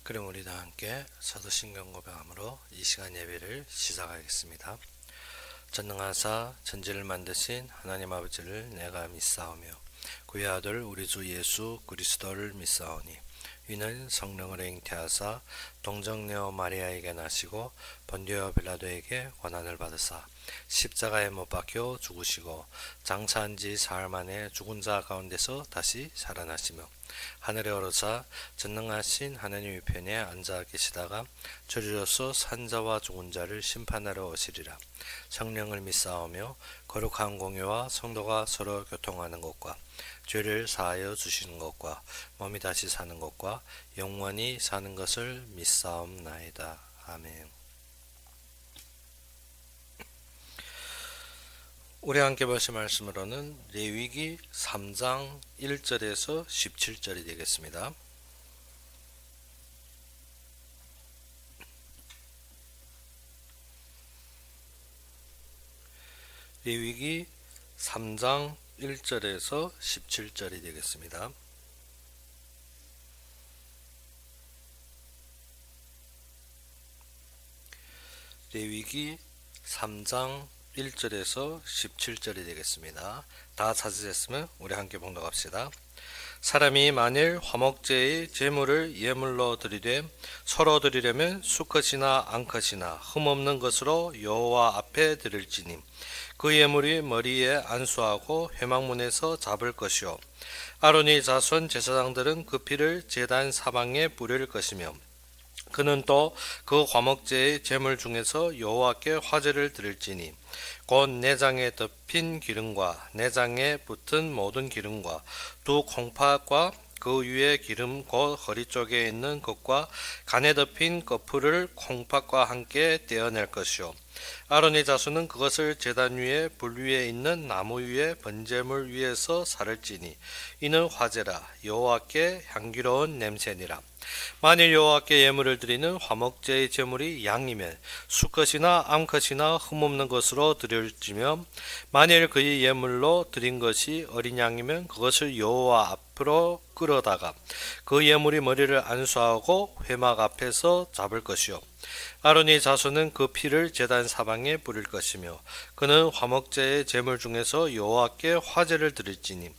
그럼 우리 다 함께 사도신경 고백함으로 이 시간 예배를 시작하겠습니다. 전능하사 천지를 만드신 하나님 아버지를 내가 믿사오며 그의 아들 우리 주 예수 그리스도를 믿사오니 이는 성령을 잉태하사 동정녀 마리아에게 나시고 본디오 빌라도에게 고난을 받으사 십자가에 못 박혀 죽으시고 장사한 지 사흘 만에 죽은 자 가운데서 다시 살아나시며 하늘에 오르사 전능하신 하나님 우편에 앉아 계시다가 저리로서 산자와 죽은 자를 심판하러 오시리라. 성령을 믿사오며 거룩한 공예와 성도가 서로 교통하는 것과 죄를 사하여 주시는 것과 몸이 다시 사는 것과 영원히 사는 것을 믿사옵나이다. 아멘. 우리 함께 보실 말씀으로는 레위기 3장 1절에서 17절이 되겠습니다. 레위기 3장 1절에서 17절이 되겠습니다. 레위기 3장 1절에서 17절이 되겠습니다. 다 찾으셨으면 우리 함께 봉독합시다. 사람이 만일 화목제의 제물을 예물로 드리되 서로 드리려면 수컷이나 암컷이나 흠없는 것으로 여호와 앞에 드릴지니 그 예물이 머리에 안수하고 회막문에서 잡을 것이요 아론의 자손 제사장들은 그 피를 제단 사방에 뿌릴 것이며 그는 또 그 화목제의 제물 중에서 여호와께 화제를 드릴지니 곧 내장에 덮인 기름과 내장에 붙은 모든 기름과 두 콩팥과 그 위에 기름 곧 허리 쪽에 있는 것과 간에 덮인 거풀을 콩팥과 함께 떼어낼 것이요 아론의 자손은 그것을 제단 위에 불 위에 있는 나무 위에 번제물 위에서 살을지니 이는 화제라 여호와께 향기로운 냄새니라. 만일 여호와께 예물을 드리는 화목제의 제물이 양이면 수컷이나 암컷이나 흠없는 것으로 드릴지며 만일 그의 예물로 드린 것이 어린 양이면 그것을 여호와 앞으로 끌어다가 그 예물이 머리를 안수하고 회막 앞에서 잡을 것이요 아론의 자손은 그 피를 제단 사방에 뿌릴 것이며 그는 화목제의 제물 중에서 여호와께 화제를 드릴지니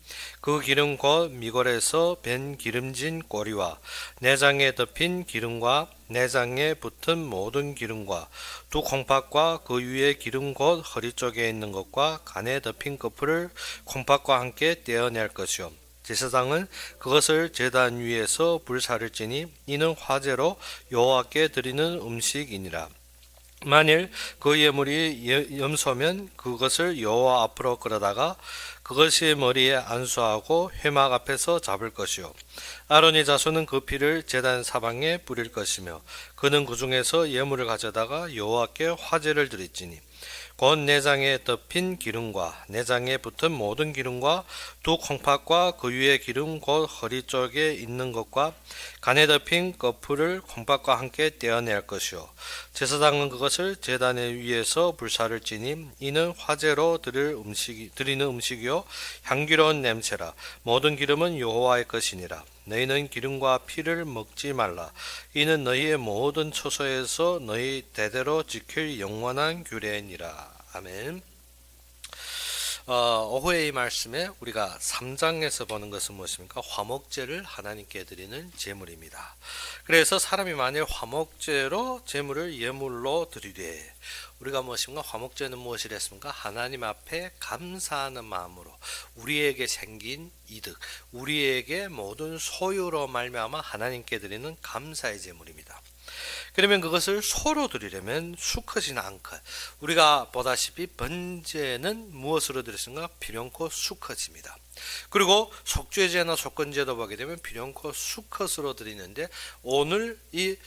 그 기름 곧 미골에서 밴 기름진 꼬리와 내장에 덮인 기름과 내장에 붙은 모든 기름과 두 콩팥과 그 위에 기름 곧 허리 쪽에 있는 것과 간에 덮인 거풀을 콩팥과 함께 떼어낼 것이요 제사장은 그것을 제단 위에서 불사를지니 이는 화제로 여호와께 드리는 음식이니라. 만일 그 예물이 염소면 그것을 여호와 앞으로 끌어다가 그것이 머리에 안수하고 회막 앞에서 잡을 것이요 아론의 자손은 그 피를 제단 사방에 뿌릴 것이며 그는 그 중에서 예물을 가져다가 여호와께 화제를 드릴지니 곧 내장에 덮인 기름과 내장에 붙은 모든 기름과 두 콩팥과 그 위에 기름 곧 허리 쪽에 있는 것과 간에 덮인 거풀을 콩팥과 함께 떼어낼 것이요 제사장은 그것을 제단 위에서 불사를 지니 이는 화제로 드리는 음식이요 향기로운 냄새라. 모든 기름은 여호와의 것이니라. 너희는 기름과 피를 먹지 말라. 이는 너희의 모든 처소에서 너희 대대로 지킬 영원한 규례니라. 아멘. 오후의 말씀에 우리가 3장에서 보는 것은 무엇입니까? 화목제를 하나님께 드리는 제물입니다. 그래서 사람이 만일 화목제로 제물을 예물로 드리되 우리가 무엇입니까? 화목제는 무엇이라 했습니까? 하나님 앞에 감사하는 마음으로 우리에게 생긴 이득, 우리에게 모든 소유로 말미암아 하나님께 드리는 감사의 제물입니다. 그러면 그것을 소로 드리려면 수컷이나 암컷, 우리가 보다시피 번제는 무엇으로 드렸습니까? 비룡코 수컷입니다. 그리고 속죄제나 속건제도 보게 되면 비룡코 수컷으로 드리는데 오늘 이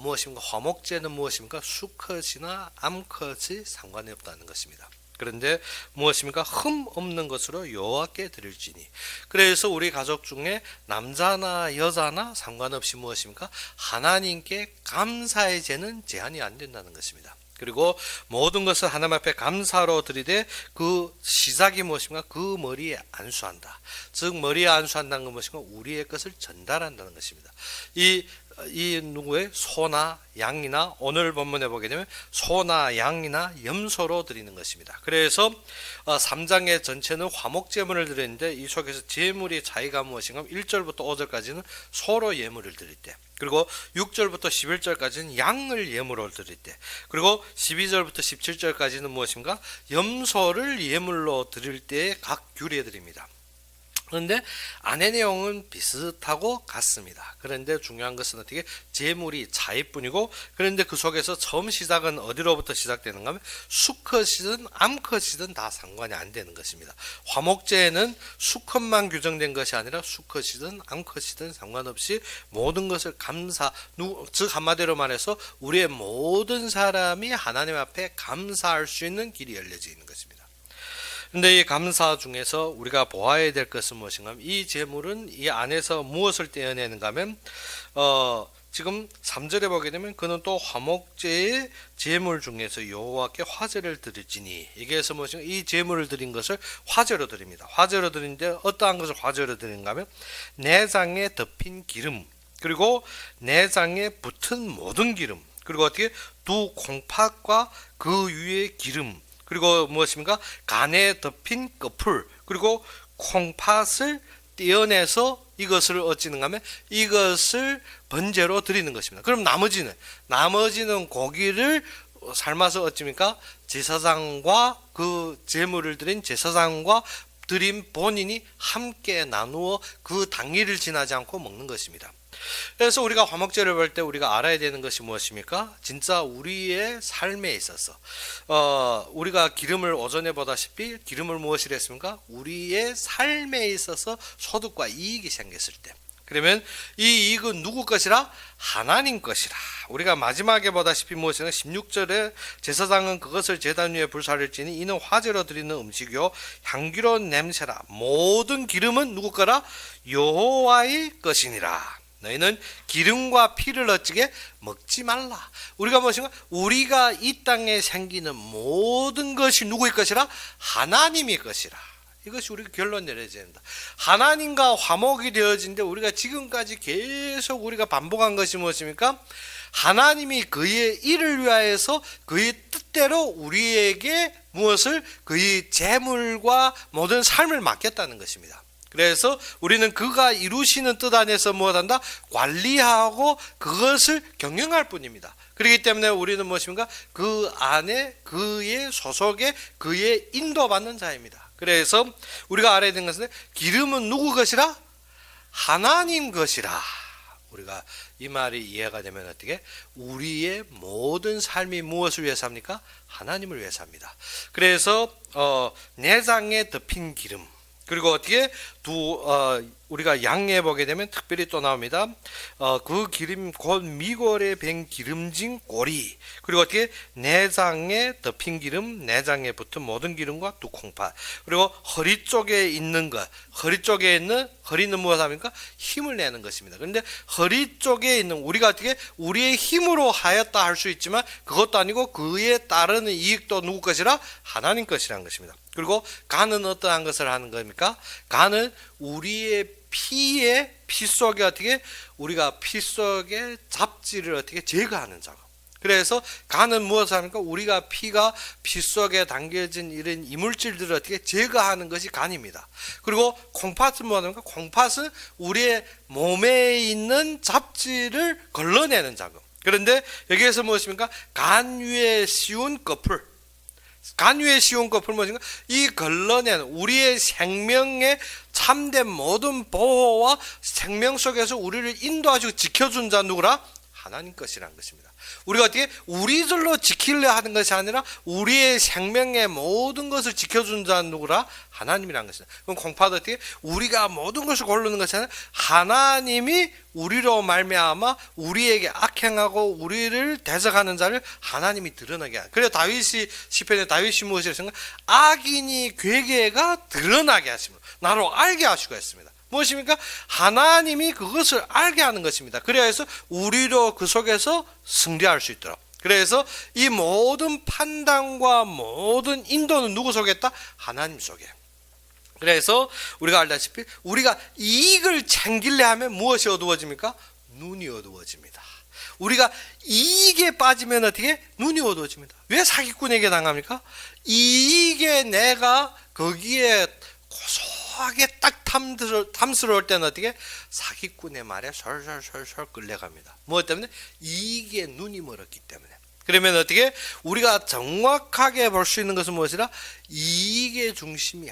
무엇입니까? 화목제는 무엇입니까? 수컷이나 암컷이 상관이 없다는 것입니다. 그런데 무엇입니까? 흠 없는 것으로 여호와께 드릴지니. 그래서 우리 가족 중에 남자나 여자나 상관없이 무엇입니까? 하나님께 감사의 제는 제한이 안 된다는 것입니다. 그리고 모든 것을 하나님 앞에 감사로 드리되 그 시작이 무엇인가? 그 머리에 안수한다. 즉 머리에 안수한다는 건 무엇인가? 우리의 것을 전달한다는 것입니다. 이 이 누구의 소나 양이나 오늘 본문에 보게 되면 소나 양이나 염소로 드리는 것입니다. 그래서 3장의 전체는 화목제물을 드리는데 이 속에서 제물의 차이가 무엇인가 하면 1절부터 5절까지는 소로 예물을 드릴 때, 그리고 6절부터 11절까지는 양을 예물로 드릴 때, 그리고 12절부터 17절까지는 무엇인가 염소를 예물로 드릴 때의 각 규례들입니다. 그런데 안의 내용은 비슷하고 같습니다. 그런데 중요한 것은 어떻게 제물이 차이뿐이고, 그런데 그 속에서 처음 시작은 어디로부터 시작되는가 하면 수컷이든 암컷이든 다 상관이 안 되는 것입니다. 화목제에는 수컷만 규정된 것이 아니라 수컷이든 암컷이든 상관없이 모든 것을 즉 한마디로 말해서 우리의 모든 사람이 하나님 앞에 감사할 수 있는 길이 열려져 있는 것입니다. 그런데 이 감사 중에서 우리가 보아야 될 것은 무엇인가 하면 이 제물은 이 안에서 무엇을 떼어내는가 하면 지금 3절에 보게 되면 그는 또 화목제의 제물 중에서 여호와께 화제를 드릴지니, 여기에서 무엇인가 이 제물을 드린 것을 화제로 드립니다. 화제로 드리는데 어떠한 것을 화제로 드리는가 하면 내장에 덮인 기름, 그리고 내장에 붙은 모든 기름, 그리고 어떻게 두 콩팥과 그 위에 기름, 그리고 무엇입니까? 간에 덮인 꺼풀, 그리고 콩팥을 떼어내서 이것을 어찌는가 하면 이것을 번제로 드리는 것입니다. 그럼 나머지는 고기를 삶아서 어찌입니까? 제사장과 그 제물을 드린 제사장과 드린 본인이 함께 나누어 그 당일을 지나지 않고 먹는 것입니다. 그래서 우리가 화목제를 볼 때 우리가 알아야 되는 것이 무엇입니까? 진짜 우리의 삶에 있어서 우리가 기름을 오전에 보다시피 기름을 무엇이라 했습니까? 우리의 삶에 있어서 소득과 이익이 생겼을 때, 그러면 이 이익은 누구 것이라? 하나님 것이라. 우리가 마지막에 보다시피 무엇이냐? 16절에 제사장은 그것을 제단 위에 불사를지니 이는 화제로 드리는 음식이요 향기로운 냄새라. 모든 기름은 누구 거라? 여호와의 것이니라. 너희는 기름과 피를 어찌게 먹지 말라. 우리가 무엇인가? 우리가 이 땅에 생기는 모든 것이 누구의 것이라? 하나님의 것이라. 이것이 우리가 결론 내려야 된다. 하나님과 화목이 되어진데 우리가 지금까지 계속 우리가 반복한 것이 무엇입니까? 하나님이 그의 일을 위하여서 그의 뜻대로 우리에게 무엇을? 그의 재물과 모든 삶을 맡겼다는 것입니다. 그래서 우리는 그가 이루시는 뜻 안에서 무엇한다? 관리하고 그것을 경영할 뿐입니다. 그렇기 때문에 우리는 무엇입니까? 그 안에 그의 소속에 그의 인도받는 자입니다. 그래서 우리가 알아야 되는 것은 기름은 누구 것이라? 하나님 것이라. 우리가 이 말이 이해가 되면 어떻게? 우리의 모든 삶이 무엇을 위해서 합니까? 하나님을 위해서 합니다. 그래서 내장에 덮인 기름, 그리고 어떻게 우리가 양에 보게 되면 특별히 또 나옵니다. 그 기름 곧 미골에 밴 기름진 꼬리, 그리고 어떻게 내장에 덮인 기름, 내장에 붙은 모든 기름과 두 콩팥, 그리고 허리 쪽에 있는 것, 허리는 무엇합니까? 힘을 내는 것입니다. 그런데 허리 쪽에 있는 우리가 어떻게 우리의 힘으로 하였다 할 수 있지만 그것도 아니고 그에 따르는 이익도 누구 것이라? 하나님 것이라는 것입니다. 그리고 간은 어떠한 것을 하는 겁니까? 간은 우리의 피 속에 어떻게 우리가 피 속에 잡지를 어떻게 제거하는 작업. 그래서 간은 무엇을 합니까? 우리가 피가 피 속에 담겨진 이런 이물질들을 어떻게 제거하는 것이 간입니다. 그리고 콩팥은 무엇입니까? 콩팥은 우리의 몸에 있는 잡지를 걸러내는 작업. 그런데 여기에서 무엇입니까? 간 위에 씌운 꺼풀. 간 위에 씌운 꺼풀 무엇인가? 이 걸러내는 우리의 생명의 참된 모든 보호와 생명 속에서 우리를 인도하시고 지켜준 자 누구라? 하나님 것이라는 것입니다. 우리가 어떻게 우리들로 지키려 하는 것이 아니라 우리의 생명의 모든 것을 지켜준 자는 누구라? 하나님이라는 것입니다. 그럼 콩팥 어떻게 우리가 모든 것을 고르는 것이 아니라 하나님이 우리로 말미암아 우리에게 악행하고 우리를 대적하는 자를 하나님이 드러나게 하라. 그래서 시편에 다윗이 무엇이라 했습니까? 악인이 괴계가 드러나게 하십니다. 나로 알게 하시고 했습니다. 무엇입니까? 하나님이 그것을 알게 하는 것입니다. 그래서 우리로 그 속에서 승리할 수 있도록. 그래서 이 모든 판단과 모든 인도는 누구 속에 있다? 하나님 속에. 그래서 우리가 알다시피 우리가 이익을 챙기려 하면 무엇이 어두워집니까? 눈이 어두워집니다. 우리가 이익에 빠지면 어떻게? 눈이 어두워집니다. 왜 사기꾼에게 당합니까? 이익에 내가 거기에 고소하게 딱 탐스러울 때는 어떻게? 사기꾼의 말에 솔솔솔솔 끌려갑니다. 무엇 때문에? 이익에 눈이 멀었기 때문에. 그러면 어떻게? 우리가 정확하게 볼 수 있는 것은 무엇이라? 이익의 중심이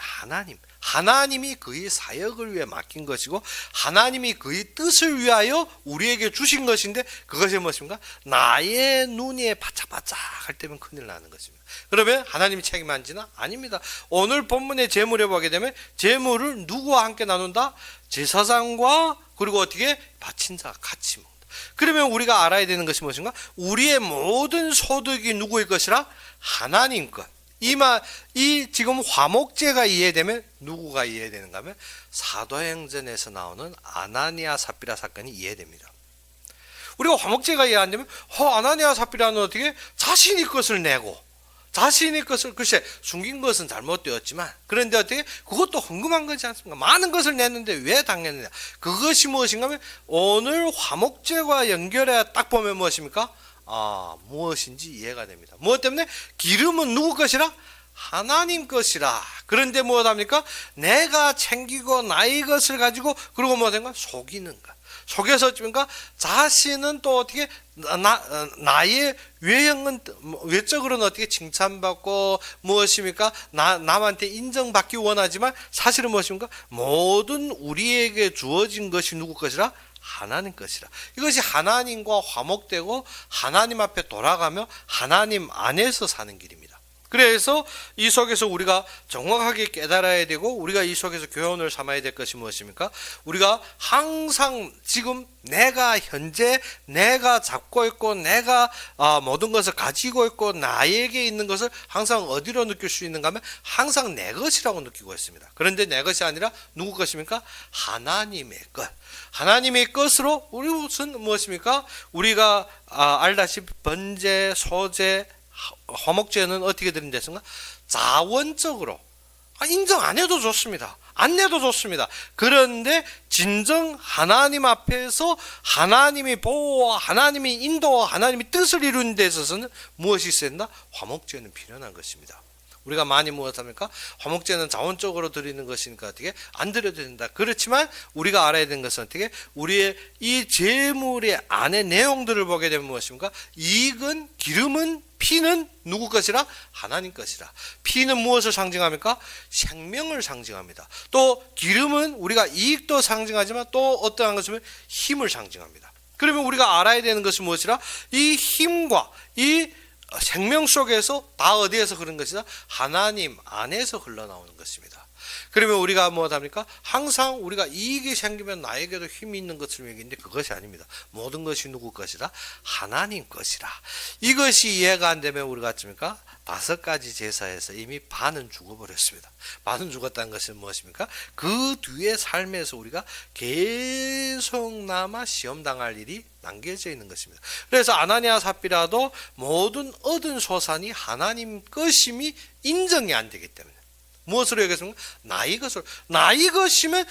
하나님이 그의 사역을 위해 맡긴 것이고 하나님이 그의 뜻을 위하여 우리에게 주신 것인데 그것이 무엇입니까? 나의 눈이 바짝바짝 할 때면 큰일 나는 것입니다. 그러면 하나님이 책임한지나? 아닙니다. 오늘 본문의 재물에 보게 되면 재물을 누구와 함께 나눈다? 제사장과 그리고 어떻게? 바친 자가 같이 먹는다. 그러면 우리가 알아야 되는 것이 무엇인가? 우리의 모든 소득이 누구의 것이라? 하나님 것. 이 지금 화목제가 이해되면 누구가 이해되는가 하면 사도행전에서 나오는 아나니아 삽비라 사건이 이해됩니다. 우리가 화목제가 이해 안 되면 아나니아 삽비라는 어떻게 자신이 것을 내고 자신의 것을 글쎄 숨긴 것은 잘못되었지만 그런데 어떻게 그것도 헌금한 거지 않습니까? 많은 것을 냈는데 왜 당했느냐? 그것이 무엇인가 하면 오늘 화목제와 연결해 딱 보면 무엇입니까? 무엇인지 이해가 됩니다. 무엇 때문에? 기름은 누구 것이라? 하나님 것이라. 그런데 무엇합니까? 내가 챙기고 나의 것을 가지고 그리고 무엇인가? 속이는 것. 속여서 어찌니까 자신은 또 어떻게 나의 외적으로는 어떻게 칭찬받고 무엇입니까? 남한테 인정받기 원하지만 사실은 무엇입니까? 모든 우리에게 주어진 것이 누구 것이라? 하나님 것이라. 이것이 하나님과 화목되고 하나님 앞에 돌아가며 하나님 안에서 사는 길입니다. 그래서 이 속에서 우리가 정확하게 깨달아야 되고 우리가 이 속에서 교훈을 삼아야 될 것이 무엇입니까? 우리가 항상 지금 현재 내가 잡고 있고 내가 모든 것을 가지고 있고 나에게 있는 것을 항상 어디로 느낄 수 있는가 하면 항상 내 것이라고 느끼고 있습니다. 그런데 내 것이 아니라 누구 것입니까? 하나님의 것. 하나님의 것으로 우리는 무엇입니까? 우리가 알다시피 번제, 소제, 화목제는 어떻게 드린댔습니까? 자원적으로 인정 안 해도 좋습니다. 안 내도 좋습니다. 그런데 진정 하나님 앞에서 하나님이 보호와 하나님이 인도와 하나님이 뜻을 이루는 데 있어서는 무엇이 있어야 된다? 화목제는 필요한 것입니다. 우리가 많이 무엇합니까? 화목제는 자원적으로 드리는 것이니까 어떻게 안 드려도 된다. 그렇지만 우리가 알아야 되는 것은 어떻게 우리의 이 제물의 안의 내용들을 보게 되면 무엇입니까? 이익은 기름은 피는 누구 것이라? 하나님 것이라. 피는 무엇을 상징합니까? 생명을 상징합니다. 또 기름은 우리가 이익도 상징하지만 또 어떠한 것이면 힘을 상징합니다. 그러면 우리가 알아야 되는 것이 무엇이라? 이 힘과 이 생명 속에서 다 어디에서 흐르는 것이다? 하나님 안에서 흘러나오는 것입니다. 그러면 우리가 무엇합니까? 항상 우리가 이익이 생기면 나에게도 힘이 있는 것을 얘기했는데 그것이 아닙니다. 모든 것이 누구 것이라? 하나님 것이라. 이것이 이해가 안 되면 우리가 어떻습니까? 5가지 제사에서 이미 반은 죽어버렸습니다. 반은 죽었다는 것은 무엇입니까? 그 뒤에 삶에서 우리가 계속 남아 시험당할 일이 남겨져 있는 것입니다. 그래서 아나니아 삽비라도 모든 얻은 소산이 하나님 것임이 인정이 안 되기 때문에 무엇으로 여겼습니까? 나의 것으로. 나의 것이면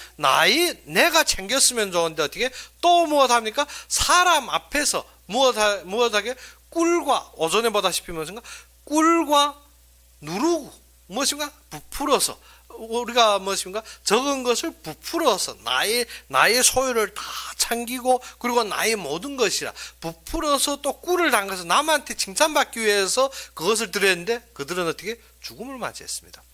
내가 챙겼으면 좋은데 어떻게 또 무엇합니까? 사람 앞에서 무엇하게 꿀과 오전에 보다시피 무엇인가? 꿀과 누르고 무엇인가? 부풀어서 우리가 무엇인가? 적은 것을 부풀어서 나의 소유를 다 챙기고 그리고 나의 모든 것이라 부풀어서 또 꿀을 담가서 남한테 칭찬받기 위해서 그것을 드렸는데 그들은 어떻게? 죽음을 맞이했습니다.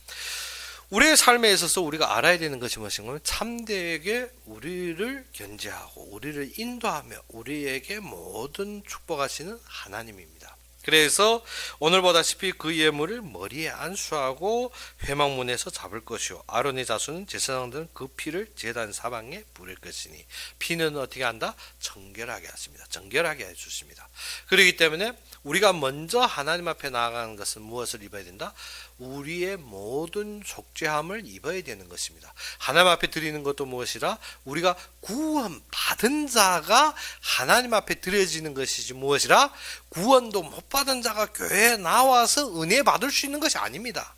우리의 삶에 있어서 우리가 알아야 되는 것이 무엇인가? 참되게 우리를 견제하고 우리를 인도하며 우리에게 모든 축복하시는 하나님입니다. 그래서 오늘 보다시피 그 예물을 머리에 안수하고 회막문에서 잡을 것이요 아론의 자손은 제사장들은 그 피를 제단 사방에 뿌릴 것이니 피는 어떻게 한다? 정결하게 하십니다. 정결하게 해주십니다. 그렇기 때문에 우리가 먼저 하나님 앞에 나아가는 것은 무엇을 입어야 된다? 우리의 모든 속죄함을 입어야 되는 것입니다. 하나님 앞에 드리는 것도 무엇이라? 우리가 구원받은 자가 하나님 앞에 드려지는 것이지 무엇이라? 구원도 못 받은 자가 교회에 나와서 은혜 받을 수 있는 것이 아닙니다.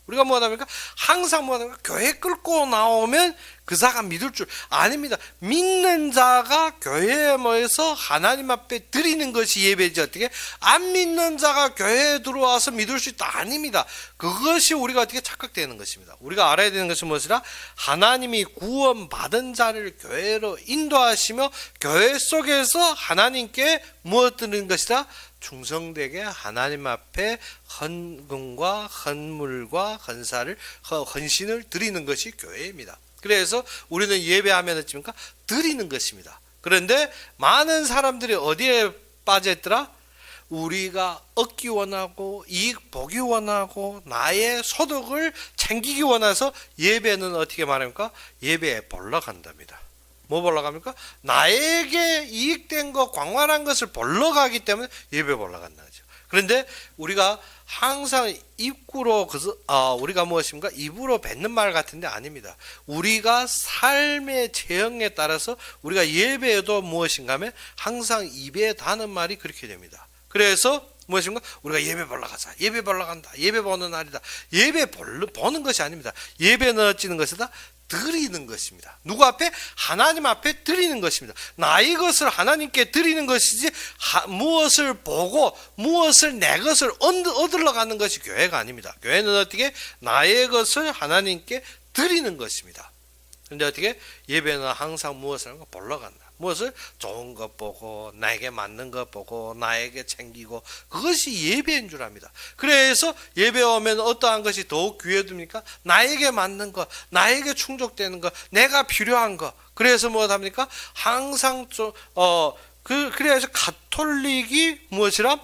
우리가 뭐합니까? 항상 뭐합니까? 교회 끌고 나오면 그 자가 믿을 줄 아닙니다. 믿는 자가 교회에 모여서 하나님 앞에 드리는 것이 예배지 어떻게 안 믿는 자가 교회에 들어와서 믿을 수 있다 아닙니다. 그것이 우리가 어떻게 착각되는 것입니다. 우리가 알아야 되는 것은 무엇이라 하나님이 구원받은 자를 교회로 인도하시며 교회 속에서 하나님께 무엇 드리는 것이라 충성되게 하나님 앞에 헌금과 헌물과 헌신을 드리는 것이 교회입니다. 그래서 우리는 예배하면 어찌입니까? 드리는 것입니다. 그런데 많은 사람들이 어디에 빠져있더라? 우리가 얻기 원하고 이익 보기 원하고 나의 소득을 챙기기 원해서 예배는 어떻게 말합니까? 예배에 벌러 간답니다. 뭐 벌러 갑니까? 나에게 이익된 것, 광활한 것을 벌러 가기 때문에 예배 벌러 간다죠. 그런데 우리가 항상 우리가 무엇입니까? 입으로 뱉는 말 같은데 아닙니다. 우리가 삶의 체형에 따라서 우리가 예배에도 무엇인가 하면 항상 입에 닿는 말이 그렇게 됩니다. 그래서 무엇인가? 우리가 예배 벌러 가자. 예배 벌러 간다. 예배 보는 날이다. 예배 보는 것이 아닙니다. 예배는 어찌는 것이다? 드리는 것입니다. 누구 앞에? 하나님 앞에 드리는 것입니다. 나의 것을 하나님께 드리는 것이지 무엇을 보고 무엇을 내 것을 얻으러 가는 것이 교회가 아닙니다. 교회는 어떻게? 나의 것을 하나님께 드리는 것입니다. 그런데 어떻게? 예배는 항상 무엇을 하는 거 벌러 간다. 무엇을? 좋은 것 보고 나에게 맞는 것 보고 나에게 챙기고 그것이 예배인 줄 압니다. 그래서 예배 오면 어떠한 것이 더욱 귀해집니까? 나에게 맞는 것, 나에게 충족되는 것, 내가 필요한 것. 그래서 무엇합니까? 항상 그래서 가톨릭이 무엇이라?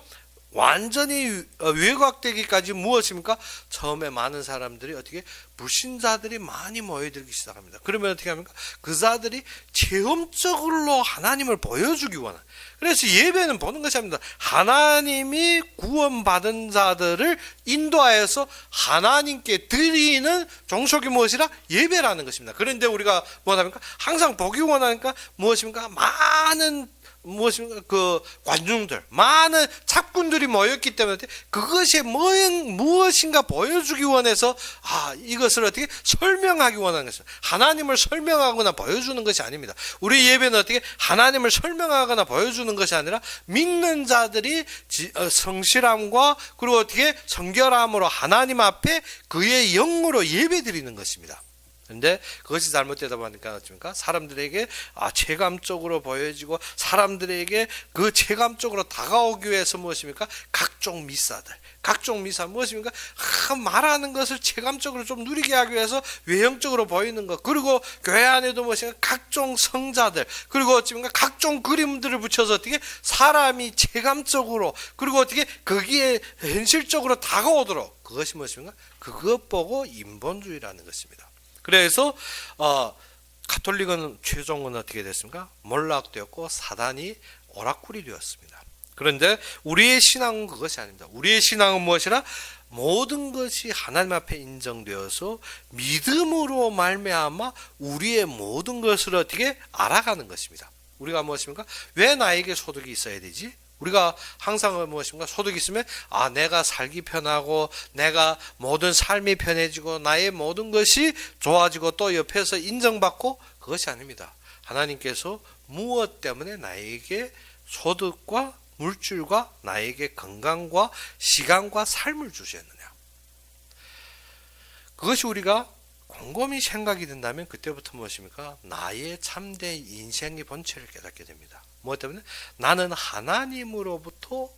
완전히 외곽되기까지 무엇입니까? 처음에 많은 사람들이 어떻게 불신자들이 많이 모여들기 시작합니다. 그러면 어떻게 합니까? 그 자들이 체험적으로 하나님을 보여주기 원한. 그래서 예배는 보는 것이 아닙니다. 하나님이 구원받은 자들을 인도하여서 하나님께 드리는 종속이 무엇이라? 예배라는 것입니다. 그런데 우리가 뭐합니까? 항상 보기 원하니까 무엇입니까? 많은 무엇입니까? 그 관중들, 많은 착군들이 모였기 때문에 그것이 무엇인가 보여주기 원해서 이것을 어떻게 설명하기 원하는 것입니다. 하나님을 설명하거나 보여주는 것이 아닙니다. 우리 예배는 어떻게 하나님을 설명하거나 보여주는 것이 아니라 믿는 자들이 성실함과 그리고 어떻게 성결함으로 하나님 앞에 그의 영으로 예배드리는 것입니다. 근데 그것이 잘못되다 보니까 어떻습니까? 사람들에게 체감적으로 보여지고 사람들에게 그 체감적으로 다가오기 위해서 무엇입니까? 각종 미사 무엇입니까? 말하는 것을 체감적으로 좀 누리게 하기 위해서 외형적으로 보이는 것, 그리고 교회 안에도 무엇인가 각종 성자들, 그리고 어찌입니까? 각종 그림들을 붙여서 어떻게 사람이 체감적으로 그리고 어떻게 거기에 현실적으로 다가오도록, 그것이 무엇입니까? 그것 보고 인본주의라는 것입니다. 그래서 가톨릭은 최종은 어떻게 됐습니까? 몰락되었고 사단이 오락굴이 되었습니다. 그런데 우리의 신앙은 그것이 아닙니다. 우리의 신앙은 무엇이라? 모든 것이 하나님 앞에 인정되어서 믿음으로 말미암아 우리의 모든 것을 어떻게 알아가는 것입니다. 우리가 무엇입니까? 왜 나에게 소득이 있어야 되지? 우리가 항상 무엇인가? 소득이 있으면 내가 살기 편하고 내가 모든 삶이 편해지고 나의 모든 것이 좋아지고 또 옆에서 인정받고, 그것이 아닙니다. 하나님께서 무엇 때문에 나에게 소득과 물질과 나에게 건강과 시간과 삶을 주셨느냐. 그것이 우리가 곰곰이 생각이 든다면 그때부터 무엇입니까? 나의 참된 인생의 본체를 깨닫게 됩니다. 무엇 때문에? 나는 하나님으로부터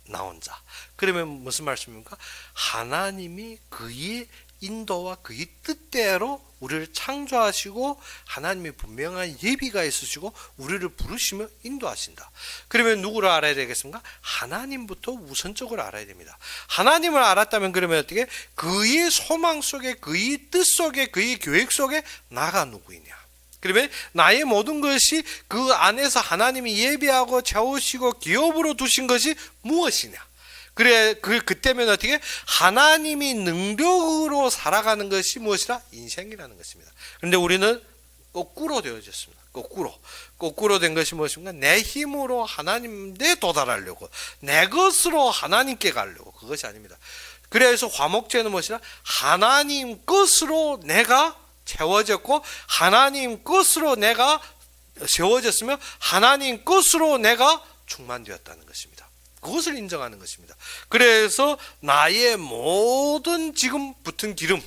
나온 자. 그러면 무슨 말씀입니까? 하나님이 그의 인도와 그의 뜻대로 우리를 창조하시고 하나님이 분명한 예비가 있으시고 우리를 부르시며 인도하신다. 그러면 누구를 알아야 되겠습니까? 하나님부터 우선적으로 알아야 됩니다. 하나님을 알았다면 그러면 어떻게? 그의 소망 속에, 그의 뜻 속에, 그의 계획 속에 나가 누구이냐. 그러면 나의 모든 것이 그 안에서 하나님이 예비하고 채우시고 기업으로 두신 것이 무엇이냐. 그때면 어떻게? 하나님이 능력으로 살아가는 것이 무엇이라? 인생이라는 것입니다. 그런데 우리는 거꾸로 되어졌습니다. 거꾸로 된 것이 무엇입니까? 내 힘으로 하나님께 도달하려고, 내 것으로 하나님께 가려고. 그것이 아닙니다. 그래서 화목제는 무엇이라? 하나님 것으로 내가 채워졌고 하나님 것으로 내가 세워졌으며 하나님 것으로 내가 충만되었다는 것입니다. 그것을 인정하는 것입니다. 그래서 나의 모든 지금 붙은 기름,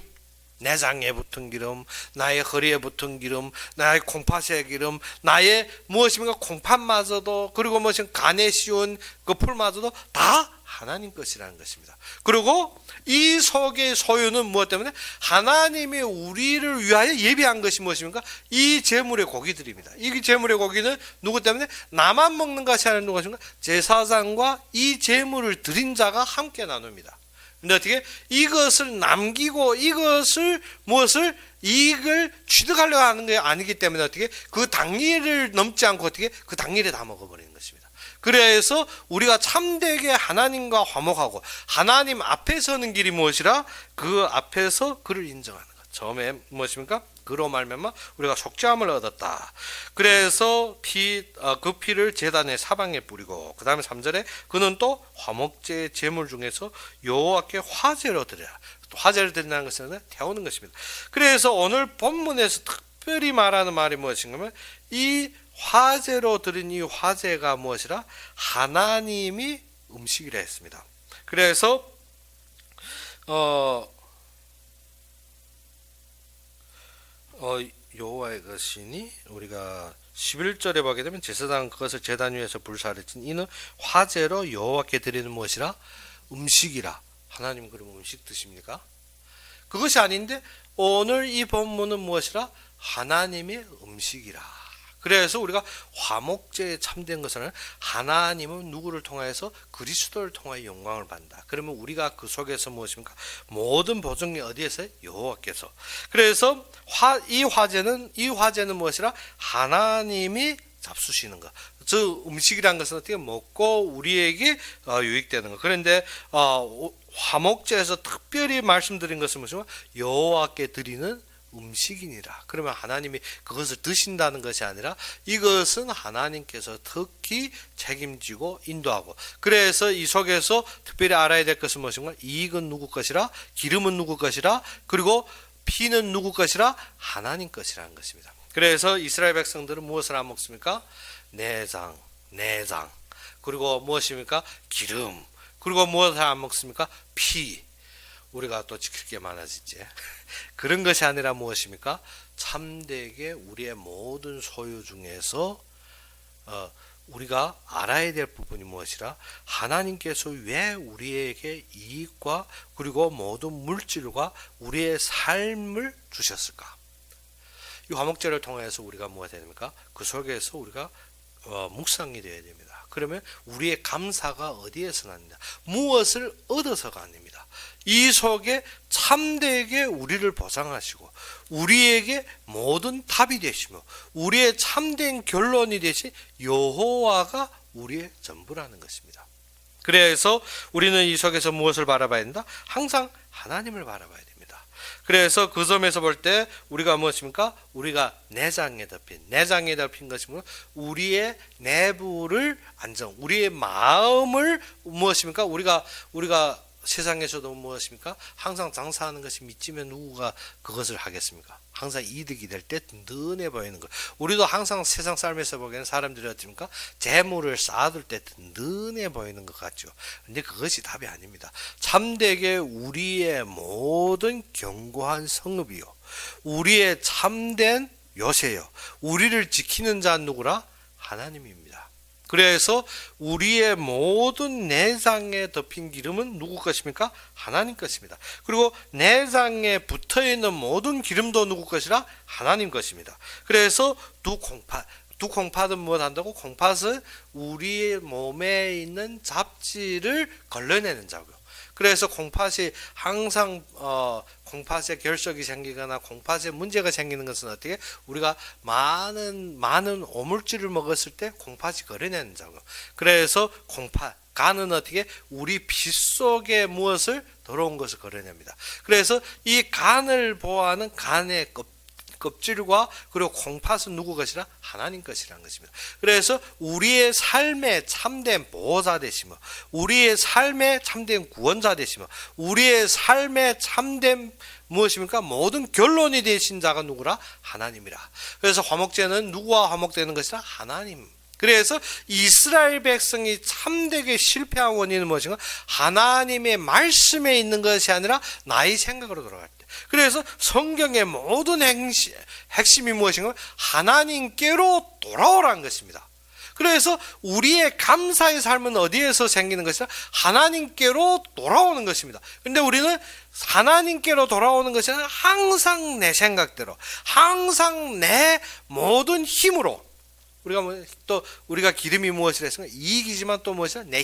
내장에 붙은 기름, 나의 허리에 붙은 기름, 나의 콩팥의 기름, 나의 무엇입니까? 콩팥마저도, 그리고 무엇입니까? 간에 씌운 그 풀마저도 다 하나님 것이라는 것입니다. 그리고 이 속의 소유는 무엇 때문에? 하나님이 우리를 위하여 예비한 것이 무엇입니까? 이 제물의 고기들입니다. 이 제물의 고기는 누구 때문에? 나만 먹는 것이 아니라 누구십니까? 제사장과 이 제물을 드린 자가 함께 나눕니다. 근데 어떻게? 이것을 남기고 이것을 무엇을? 이익을 취득하려고 하는 게 아니기 때문에 어떻게? 그 당일을 넘지 않고 어떻게? 그 당일에 다 먹어버리는 것입니다. 그래서 우리가 참되게 하나님과 화목하고 하나님 앞에 서는 길이 무엇이라? 그 앞에서 그를 인정하는 것. 처음에 무엇입니까? 그로 말미암아 우리가 속죄함을 얻었다. 그래서 그 피를 제단의 사방에 뿌리고 그 다음에 3절에 그는 또 화목제의 제물 중에서 여호와께 화제로 드려라. 화제를 드린다는 것은 태우는 것입니다. 그래서 오늘 본문에서 특별히 말하는 말이 무엇인가? 이 화제로 드린 이 화제가 무엇이라? 하나님이 음식이라 했습니다. 그래서 여호와의 것이니 우리가 11절에 보게 되면 제사장 그것을 제단 위에서 불사를 친 이는 화제로 여호와께 드리는 무엇이라? 음식이라. 하나님 그러면 음식 드십니까? 그것이 아닌데 오늘 이 본문은 무엇이라? 하나님의 음식이라. 그래서 우리가 화목제에 참된 것은 하나님은 누구를 통하여서 그리스도를 통하여 영광을 받는다. 그러면 우리가 그 속에서 무엇입니까? 모든 보증이 어디에서? 여호와께서. 그래서 이 화제는 무엇이라? 하나님이 잡수시는 것. 저 음식이란 것은 어떻게 먹고 우리에게 유익되는 것. 그런데 화목제에서 특별히 말씀드린 것은 무엇이냐? 여호와께 드리는 음식이니라. 그러면 하나님이 그것을 드신다는 것이 아니라 이것은 하나님께서 특히 책임지고 인도하고, 그래서 이 속에서 특별히 알아야 될 것은 무엇인가? 이익은 누구 것이라? 기름은 누구 것이라? 그리고 피는 누구 것이라? 하나님 것이라는 것입니다. 그래서 이스라엘 백성들은 무엇을 안 먹습니까? 내장, 그리고 무엇입니까? 기름, 그리고 무엇을 안 먹습니까? 피. 우리가 또 지킬 게 많아지지. 그런 것이 아니라 무엇입니까? 참되게 우리의 모든 소유 중에서 우리가 알아야 될 부분이 무엇이라? 하나님께서 왜 우리에게 이익과 그리고 모든 물질과 우리의 삶을 주셨을까? 이 화목제를 통해서 우리가 뭐가 해야 됩니까? 그 속에서 우리가 묵상이 되어야 됩니다. 그러면 우리의 감사가 어디에서 납니다? 무엇을 얻어서가 아닙니다. 이 속에 참되게 우리를 보장하시고 우리에게 모든 답이 되시며 우리의 참된 결론이 되신 여호와가 우리의 전부라는 것입니다. 그래서 우리는 이 속에서 무엇을 바라봐야 된다? 항상 하나님을 바라봐야 됩니다. 그래서 그 점에서 볼 때 우리가 무엇입니까? 우리가 내장에 덮인 것이 뭐? 우리의 내부를 우리의 마음을 무엇입니까? 우리가 세상에서도 무엇입니까? 항상 장사하는 것이 믿지면 누구가 그것을 하겠습니까? 항상 이득이 될 때 든든해 보이는 것. 우리도 항상 세상 삶에서 보기에는 사람들이 어떻습니까? 재물을 쌓아둘 때 든든해 보이는 것 같죠. 근데 그것이 답이 아닙니다. 참되게 우리의 모든 견고한 성읍이요, 우리의 참된 요새요, 우리를 지키는 자는 누구라? 하나님입니다. 그래서 우리의 모든 내장에 덮인 기름은 누구 것입니까? 하나님 것입니다. 그리고 내장에 붙어있는 모든 기름도 누구 것이라? 하나님 것입니다. 그래서 두 콩팥은 무엇 한다고? 콩팥은 우리의 몸에 있는 잡지를 걸러내는 자고요. 그래서 콩팥이 항상 콩팥에 결석이 생기거나 콩팥에 문제가 생기는 것은 어떻게? 우리가 많은 오물질을 먹었을 때 콩팥이 걸어내는 자고. 그래서 간은 어떻게? 우리 피 속에 무엇을? 더러운 것을 걸어냅니다. 그래서 이 간을 보호하는 간의 껍질과 그리고 콩팥은 누구 것이라? 하나님 것이라는 것입니다. 그래서 우리의 삶의 참된 보호자 되시며 우리의 삶의 참된 구원자 되시며 우리의 삶의 참된 무엇입니까? 모든 결론이 되신 자가 누구라? 하나님이라. 그래서 화목제는 누구와 화목되는 것이라? 하나님. 그래서 이스라엘 백성이 참되게 실패한 원인은 무엇인가? 하나님의 말씀에 있는 것이 아니라 나의 생각으로 돌아갈 때. 그래서 성경의 모든 핵심이 무엇인가? 하나님께로 돌아오라는 것입니다. 그래서 우리의 감사의 삶은 어디에서 생기는 것이라? 하나님께로 돌아오는 것입니다. 그런데 우리는 하나님께로 돌아오는 것이 아니라 항상 내 생각대로, 항상 내 모든 힘으로, 우리가 기름이 무엇이라 했습니까? 이익이지만 또 무엇이라? 내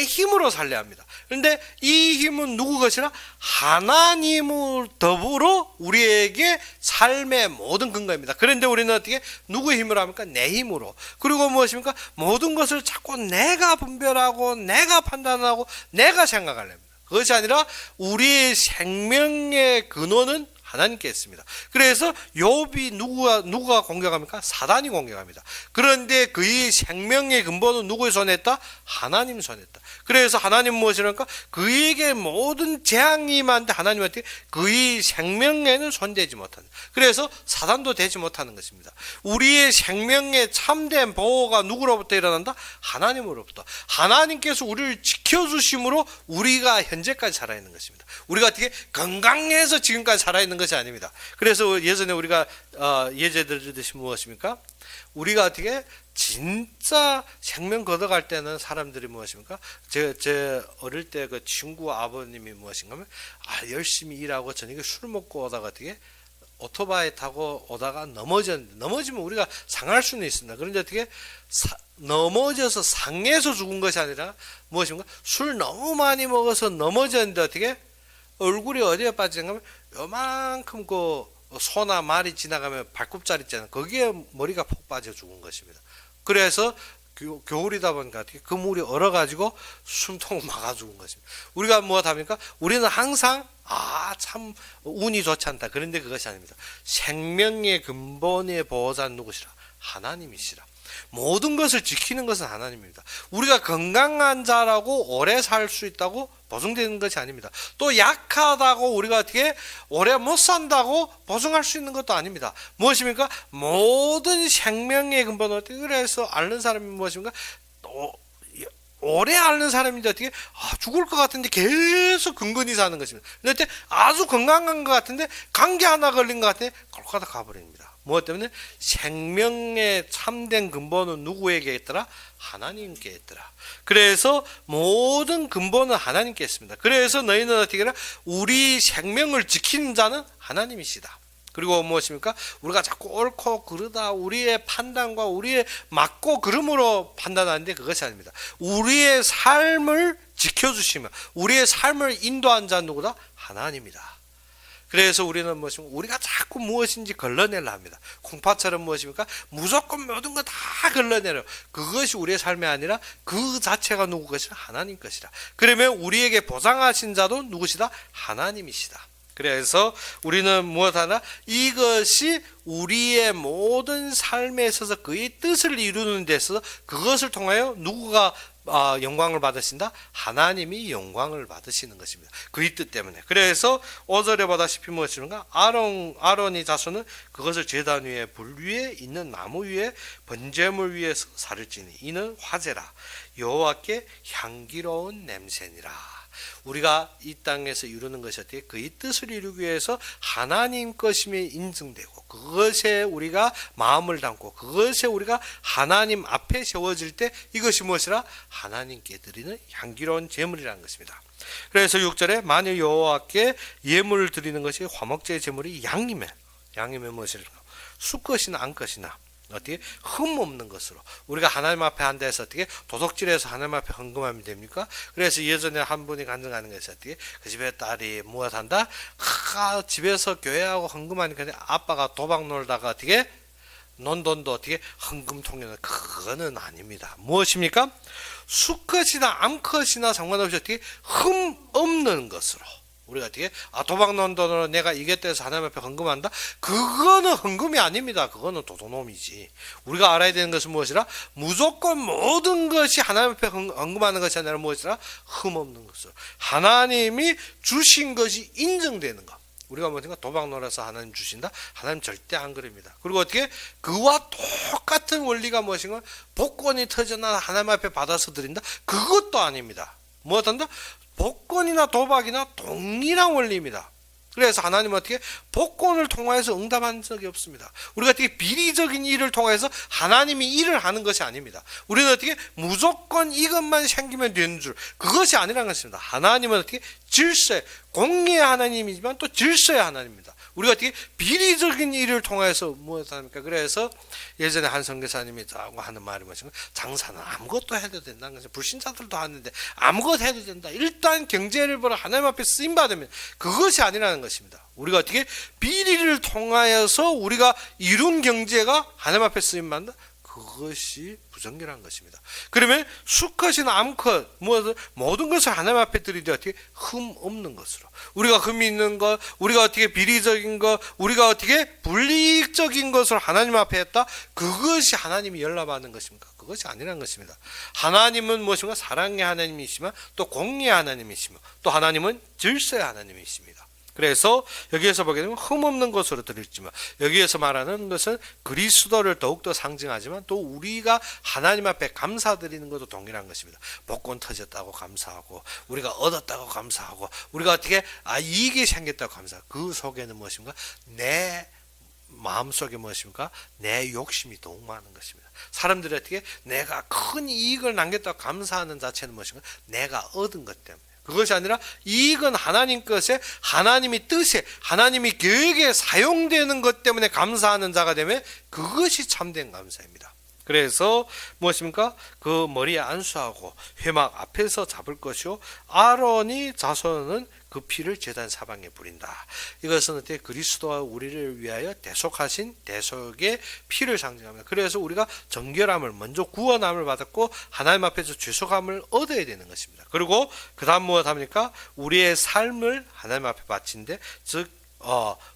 힘으로 살려야 합니다. 그런데 이 힘은 누구 것이라? 하나님을 더불어 우리에게 삶의 모든 근거입니다. 그런데 우리는 어떻게 누구의 힘으로 합니까? 내 힘으로. 그리고 무엇입니까? 모든 것을 자꾸 내가 분별하고 내가 판단하고 내가 생각하려 합니다. 그것이 아니라 우리의 생명의 근원은 하나님께 있습니다. 그래서 욥이 누가 공격합니까? 사단이 공격합니다. 그런데 그의 생명의 근본은 누구의 손에 있다? 하나님 손에 있다. 그래서 하나님 무엇이랄까? 그에게 모든 재앙이 임하는데 하나님한테 그의 생명에는 손대지 못한다. 그래서 사단도 되지 못하는 것입니다. 우리의 생명의 참된 보호가 누구로부터 일어난다? 하나님으로부터. 하나님께서 우리를 지켜주심으로 우리가 현재까지 살아있는 것입니다. 우리가 어떻게 건강해서 지금까지 살아있는 것이 아닙니다. 그래서 예전에 우리가 예제 들으듯이 무엇입니까? 우리가 어떻게 진짜 생명 걷어갈 때는 사람들이 무엇입니까? 제 어릴 때 그 친구 아버님이 무엇인가 하면 열심히 일하고 저녁에 술 먹고 오다가 어떻게 오토바이 타고 오다가 넘어지면 우리가 상할 수는 있습니다. 그런데 어떻게 넘어져서 상해서 죽은 것이 아니라 무엇입니까? 술 너무 많이 먹어서 넘어졌는데 어떻게 얼굴이 어디에 빠지는가 하면 요만큼 그 소나 말이 지나가면 발굽자리 있잖아요. 거기에 머리가 푹 빠져 죽은 것입니다. 그래서 겨울이다 보니까 그 물이 얼어가지고 숨통을 막아 죽은 것입니다. 우리가 무엇합니까? 우리는 항상 참 운이 좋지 않다. 그런데 그것이 아닙니다. 생명의 근본의 보호자는 누구시라? 하나님이시라. 모든 것을 지키는 것은 하나님입니다. 우리가 건강한 자라고 오래 살 수 있다고 보증되는 것이 아닙니다. 또 약하다고 우리가 어떻게 오래 못 산다고 보증할 수 있는 것도 아닙니다. 무엇입니까? 모든 생명의 근본은 어떻게 그래서 앓는 사람이 무엇입니까? 오래 앓는 사람인데 어떻게 죽을 것 같은데 계속 근근히 사는 것입니다. 그런데 아주 건강한 것 같은데 감기 하나 걸린 것 같은데 꼴까다 가버립니다. 무엇 때문에? 생명의 참된 근본은 누구에게 있더라? 하나님께 있더라. 그래서 모든 근본은 하나님께 있습니다. 그래서 너희는 어떻게 해라? 우리 생명을 지키는 자는 하나님이시다. 그리고 무엇입니까? 우리가 자꾸 옳고 그르다 우리의 판단과 우리의 맞고 그름으로 판단하는데 그것이 아닙니다. 우리의 삶을 지켜주시며 우리의 삶을 인도한 자는 누구다? 하나님이다. 그래서 우리는 무엇입니까? 우리가 자꾸 무엇인지 걸러내려 합니다. 콩팥처럼 무엇입니까? 무조건 모든 거 다 걸러내려. 그것이 우리의 삶이 아니라 그 자체가 누구 것이라? 하나님 것이라. 그러면 우리에게 보장하신 자도 누구시다? 하나님이시다. 그래서 우리는 무엇하나? 이것이 우리의 모든 삶에 있어서 그의 뜻을 이루는 데 있어서 그것을 통하여 누구가 영광을 받으신다? 하나님이 영광을 받으시는 것입니다. 그의 뜻 때문에. 그래서 5절에 보다시피 무엇인가? 아론이 자손은 그것을 제단 위에 불 위에 있는 나무 위에 번제물 위에서 살을지니 이는 화제라 여호와께 향기로운 냄새니라. 우리가 이 땅에서 이루는 것이 어떻게 그의 뜻을 이루기 위해서 하나님 것임이 인증되고 그것에 우리가 마음을 담고 그것에 우리가 하나님 앞에 세워질 때 이것이 무엇이라? 하나님께 드리는 향기로운 제물이라는 것입니다. 그래서 6절에 만일 여호와께 예물을 드리는 것이 화목제의 제물이 양이면 무엇일까? 수것이나 암것이나 어떻게 흠 없는 것으로 우리가 하나님 앞에 앉아서 어떻게 도둑질해서 하나님 앞에 헌금하면 됩니까? 그래서 예전에 한 분이 간증하는 것이 어떻게 그 집에 딸이 무엇한다? 집에서 교회하고 헌금하니까 아빠가 도박 놀다가 어떻게 논 돈도 어떻게 헌금통에 그거는 아닙니다. 무엇입니까? 수컷이나 암컷이나 상관없이 어떻게 흠 없는 것으로 우리가 어떻게 도박 논 돈으로 내가 이겼다 해서 하나님 앞에 헌금한다? 그거는 헌금이 아닙니다. 그거는 도둑놈이지. 우리가 알아야 되는 것은 무엇이라? 무조건 모든 것이 하나님 앞에 헌금하는 것이 아니라 무엇이라? 흠 없는 것으로 하나님이 주신 것이 인정되는 것. 우리가 뭐든가 도박 놀아서 하나님 주신다? 하나님 절대 안 그럽니다. 그리고 어떻게 그와 똑같은 원리가 무엇인가? 복권이 터져나 하나님 앞에 받아서 드린다? 그것도 아닙니다. 뭐든다? 복권이나 도박이나 동일한 원리입니다. 그래서 하나님은 어떻게 복권을 통하여서 응답한 적이 없습니다. 우리가 어떻게 비리적인 일을 통해서 하나님이 일을 하는 것이 아닙니다. 우리는 어떻게 무조건 이것만 생기면 되는 줄, 그것이 아니라는 것입니다. 하나님은 어떻게 질서의 공의의 하나님이지만 또 질서의 하나님입니다. 우리가 어떻게 비리적인 일을 통해서 무엇을 합니까? 그래서 예전에 한 선교사님이 하는 말이 무엇인가? 장사는 아무것도 해도 된다는 것이, 불신자들도 하는데 아무것도 해도 된다. 일단 경제를 벌어 하나님 앞에 쓰임 받으면, 그것이 아니라는 것입니다. 우리가 어떻게 비리를 통하여서 우리가 이룬 경제가 하나님 앞에 쓰임 받는다? 그것이 부정결한 것입니다. 그러면 수컷이나 암컷 모든 것을 하나님 앞에 드리되 어떻게 흠 없는 것으로, 우리가 흠이 있는 것, 우리가 어떻게 비리적인 것, 우리가 어떻게 불이익적인 것을 하나님 앞에 했다? 그것이 하나님이 열납하는 것입니까? 그것이 아니라는 것입니다. 하나님은 무엇인가? 사랑의 하나님이시면 또 공의의 하나님이시며 또 하나님은 질서의 하나님이십니다. 그래서 여기에서 보게 되면 흠없는 것으로 드릴지만, 여기에서 말하는 것은 그리스도를 더욱더 상징하지만 또 우리가 하나님 앞에 감사드리는 것도 동일한 것입니다. 복권 터졌다고 감사하고, 우리가 얻었다고 감사하고, 우리가 어떻게 이익이 생겼다고 감사하고, 그 속에는 무엇입니까? 내 마음속에 무엇입니까? 내 욕심이 더욱 많은 것입니다. 사람들이 어떻게 내가 큰 이익을 남겼다고 감사하는 자체는 무엇인가? 내가 얻은 것 때문에. 그것이 아니라 이익은 하나님 것에, 하나님이 뜻에, 하나님이 계획에 사용되는 것 때문에 감사하는 자가 되면 그것이 참된 감사입니다. 그래서 무엇입니까? 그 머리에 안수하고 회막 앞에서 잡을 것이요, 아론이 자손은 그 피를 제단 사방에 뿌린다. 이것은 어떻게 그리스도와 우리를 위하여 대속하신 대속의 피를 상징합니다. 그래서 우리가 정결함을, 먼저 구원함을 받았고 하나님 앞에서 죄속함을 얻어야 되는 것입니다. 그리고 그 다음 무엇 합니까? 우리의 삶을 하나님 앞에 바친데, 즉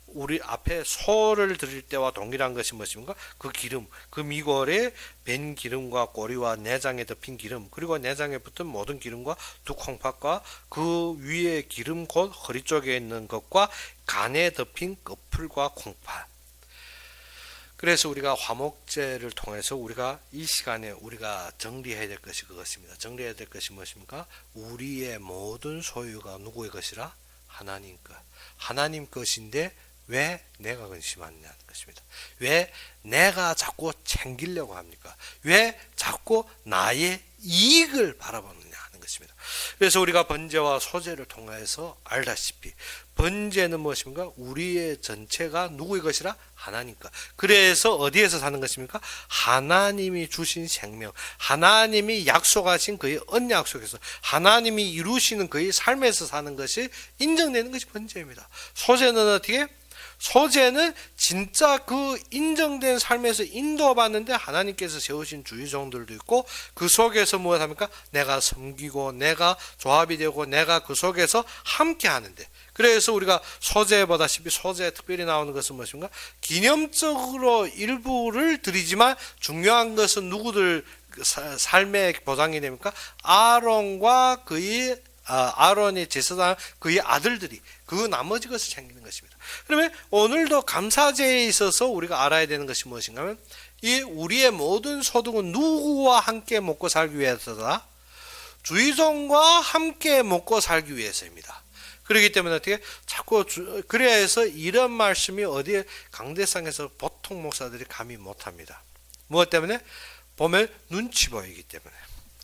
우리 앞에 소를 드릴 때와 동일한 것이 무엇입니까? 그 기름, 그 미골에 벤 기름과 꼬리와 내장에 덮인 기름, 그리고 내장에 붙은 모든 기름과 두 콩팥과 그 위에 기름 곧 허리 쪽에 있는 것과 간에 덮인 끝풀과 콩팥. 그래서 우리가 화목제를 통해서 우리가 이 시간에 우리가 정리해야 될 것이 그것입니다. 정리해야 될 것이 무엇입니까? 우리의 모든 소유가 누구의 것이라? 하나님 것. 하나님 것인데 왜 내가 근심하느냐는 것입니다. 왜 내가 자꾸 챙기려고 합니까? 왜 자꾸 나의 이익을 바라보느냐 하는 것입니다. 그래서 우리가 번제와 소제를 통해서 알다시피 번제는 무엇입니까? 우리의 전체가 누구의 것이라? 하나님 것. 그래서 어디에서 사는 것입니까? 하나님이 주신 생명, 하나님이 약속하신 그의 언약 속에서, 하나님이 이루시는 그의 삶에서 사는 것이 인정되는 것이 번제입니다. 소제는 어떻게? 소제는 진짜 그 인정된 삶에서 인도받는데 하나님께서 세우신 주의종들도 있고, 그 속에서 무엇합니까? 내가 섬기고 내가 조합이 되고 내가 그 속에서 함께 하는데, 그래서 우리가 소제 보다시피 소제에 특별히 나오는 것은 무엇인가? 기념적으로 일부를 드리지만 중요한 것은 누구들 삶의 보장이 됩니까? 아론과 그의 아론의 제사장 그의 아들들이 그 나머지 것을 챙기는 것입니다. 그러면 오늘도 감사제에 있어서 우리가 알아야 되는 것이 무엇인가 하면, 이 우리의 모든 소득은 누구와 함께 먹고 살기 위해서다? 주의종과 함께 먹고 살기 위해서입니다. 그렇기 때문에 어떻게 자꾸 그래서 이런 말씀이 어디에 강대상에서 보통 목사들이 감히 못합니다. 무엇 때문에? 보면 눈치 보이기 때문에.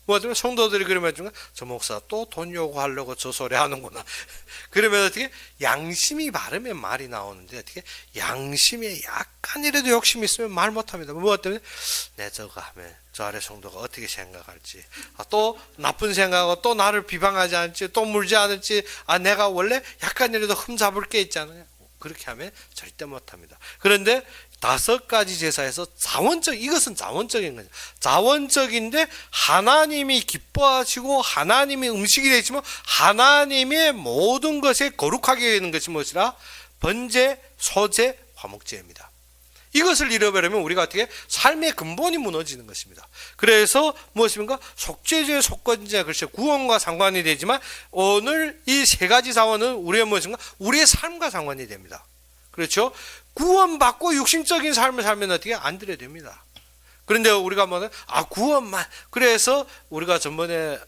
뭐 때문에 성도들이 그러면 저 목사 또 돈 요구하려고 저 소리 하는구나. 그러면 어떻게 양심이 바르면 말이 나오는데, 어떻게 양심에 약간이라도 욕심이 있으면 말 못합니다. 뭐 때문에? 내 저거 하면 저 아래 성도가 어떻게 생각할지, 또 나쁜 생각하고 또 나를 비방하지 않을지, 또 물지 않을지, 내가 원래 약간이라도 흠잡을 게 있잖아요. 그렇게 하면 절대 못합니다. 그런데 5가지 제사에서 이것은 자원적인 거죠. 자원적인데 하나님이 기뻐하시고 하나님이 음식이 되지만 하나님의 모든 것에 거룩하게 되는 것이 무엇이라? 번제, 소제, 화목제입니다. 이것을 잃어버리면 우리가 어떻게 삶의 근본이 무너지는 것입니다. 그래서 무엇입니까? 속죄죄, 속건죄, 글쎄 구원과 상관이 되지만 오늘 이 세 가지 자원은 우리의 무엇인가? 우리의 삶과 상관이 됩니다. 그렇죠? 구원받고 육신적인 삶을 살면 어떻게 안 드려야 됩니다. 그런데 우리가 구원만, 그래서 우리가 전번에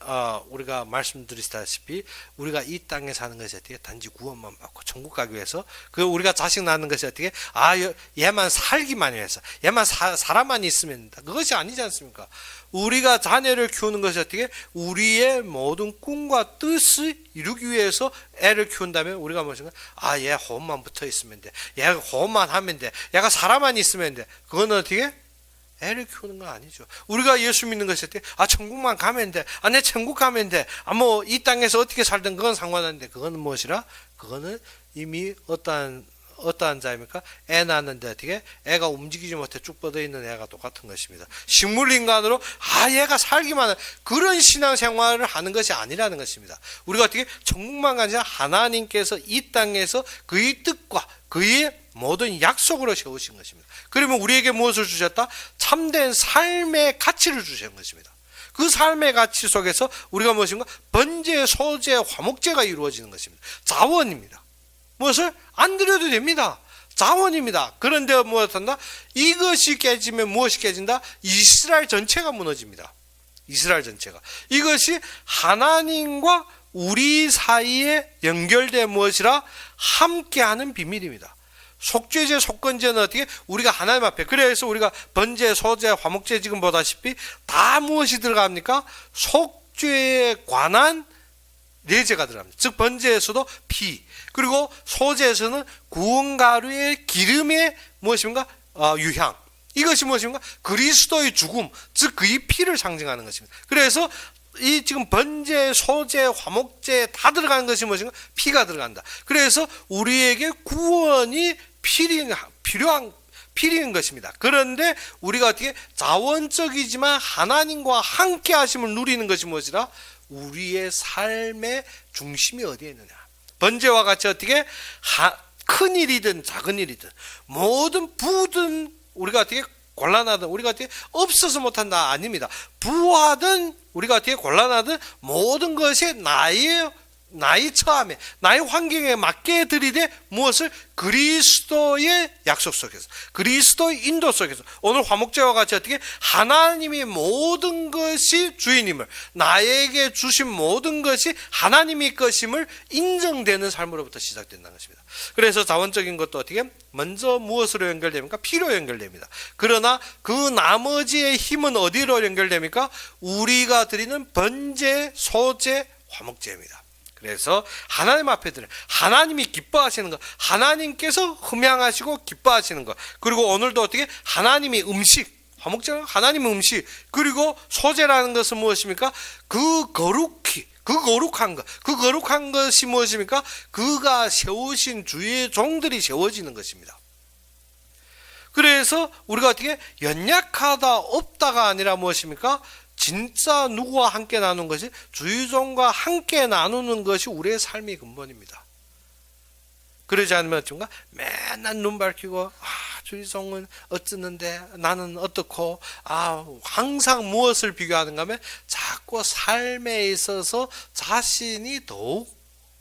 우리가 말씀드렸다시피 우리가 이 땅에 사는 것이 어떻게 단지 구원만 받고 천국 가기 위해서, 그 우리가 자식 낳는 것이 어떻게 얘만 살기만 위해서, 얘만 사람만 있으면 된다, 그것이 아니지 않습니까? 우리가 자녀를 키우는 것이 어떻게 우리의 모든 꿈과 뜻을 이루기 위해서 애를 키운다면 우리가 무엇인가? 얘 호흡만 붙어 있으면 돼, 얘 호흡만 하면 돼, 얘가 사람만 있으면 돼. 그거는 어떻게 애를 키우는 건 아니죠. 우리가 예수 믿는 것이 어떻게? 천국만 가면 돼. 내 천국 가면 돼. 뭐 이 땅에서 어떻게 살든 그건 상관없는데, 그거는 무엇이라? 그거는 이미 어떠한 자입니까? 애 낳는데 어떻게? 애가 움직이지 못해 쭉 뻗어 있는 애가 똑같은 것입니다. 식물인간으로 얘가 살기만 한 그런 신앙생활을 하는 것이 아니라는 것입니다. 우리가 어떻게 천국만 가지 하나님께서 이 땅에서 그의 뜻과 그의 모든 약속으로 세우신 것입니다. 그러면 우리에게 무엇을 주셨다? 참된 삶의 가치를 주신 것입니다. 그 삶의 가치 속에서 우리가 무엇인가? 번제, 소제, 화목제가 이루어지는 것입니다. 자원입니다. 무엇을? 안 드려도 됩니다. 자원입니다. 그런데 무엇한다? 이것이 깨지면 무엇이 깨진다? 이스라엘 전체가 무너집니다. 이스라엘 전체가. 이것이 하나님과 우리 사이에 연결된 무엇이라? 함께하는 비밀입니다. 속죄제, 속건제는 어떻게? 우리가 하나님 앞에, 그래서 우리가 번제, 소제, 화목제 지금 보다시피 다 무엇이 들어갑니까? 속죄에 관한 내재가 들어갑니다. 즉 번제에서도 피, 그리고 소제에서는 구원가루의 기름의 무엇입니까? 유향. 이것이 무엇입니까? 그리스도의 죽음, 즉 그의 피를 상징하는 것입니다. 그래서 이 지금 번제, 소제, 화목제 다 들어가는 것이 무엇인가? 피가 들어간다. 그래서 우리에게 구원이 필요한 필요한 것입니다. 그런데 우리가 어떻게 자원적이지만 하나님과 함께 하심을 누리는 것이 무엇이라? 우리의 삶의 중심이 어디에 있느냐? 번제와 같이 어떻게 큰 일이든 작은 일이든 모든 부든 우리가 어떻게 곤란하든 우리가 어떻게 없어서 못한다 아닙니다. 부하든 우리가 어떻게 곤란하든 모든 것이 나의 처함에 나의 환경에 맞게 드리되 무엇을? 그리스도의 약속 속에서, 그리스도의 인도 속에서. 오늘 화목제와 같이 어떻게 하나님이 모든 것이 주인임을, 나에게 주신 모든 것이 하나님의 것임을 인정되는 삶으로부터 시작된다는 것입니다. 그래서 자원적인 것도 어떻게 먼저 무엇으로 연결됩니까? 피로 연결됩니다. 그러나 그 나머지의 힘은 어디로 연결됩니까? 우리가 드리는 번제, 소제, 화목제입니다. 그래서 하나님 앞에 드려, 하나님이 기뻐하시는 것, 하나님께서 흠양하시고 기뻐하시는 것, 그리고 오늘도 어떻게 하나님이 음식, 화목제는 하나님의 음식, 그리고 소제라는 것은 무엇입니까? 그 거룩한 것, 그 거룩한 것이 무엇입니까? 그가 세우신 주의 종들이 세워지는 것입니다. 그래서 우리가 어떻게 연약하다 없다가 아니라 무엇입니까? 진짜 누구와 함께 나누는 것이, 주의종과 함께 나누는 것이 우리의 삶의 근본입니다. 그러지 않으면 어쩐가? 맨날 눈 밝히고 주의종은 어쩌는데 나는 어떻고, 항상 무엇을 비교하는가 하면 자꾸 삶에 있어서 자신이 더욱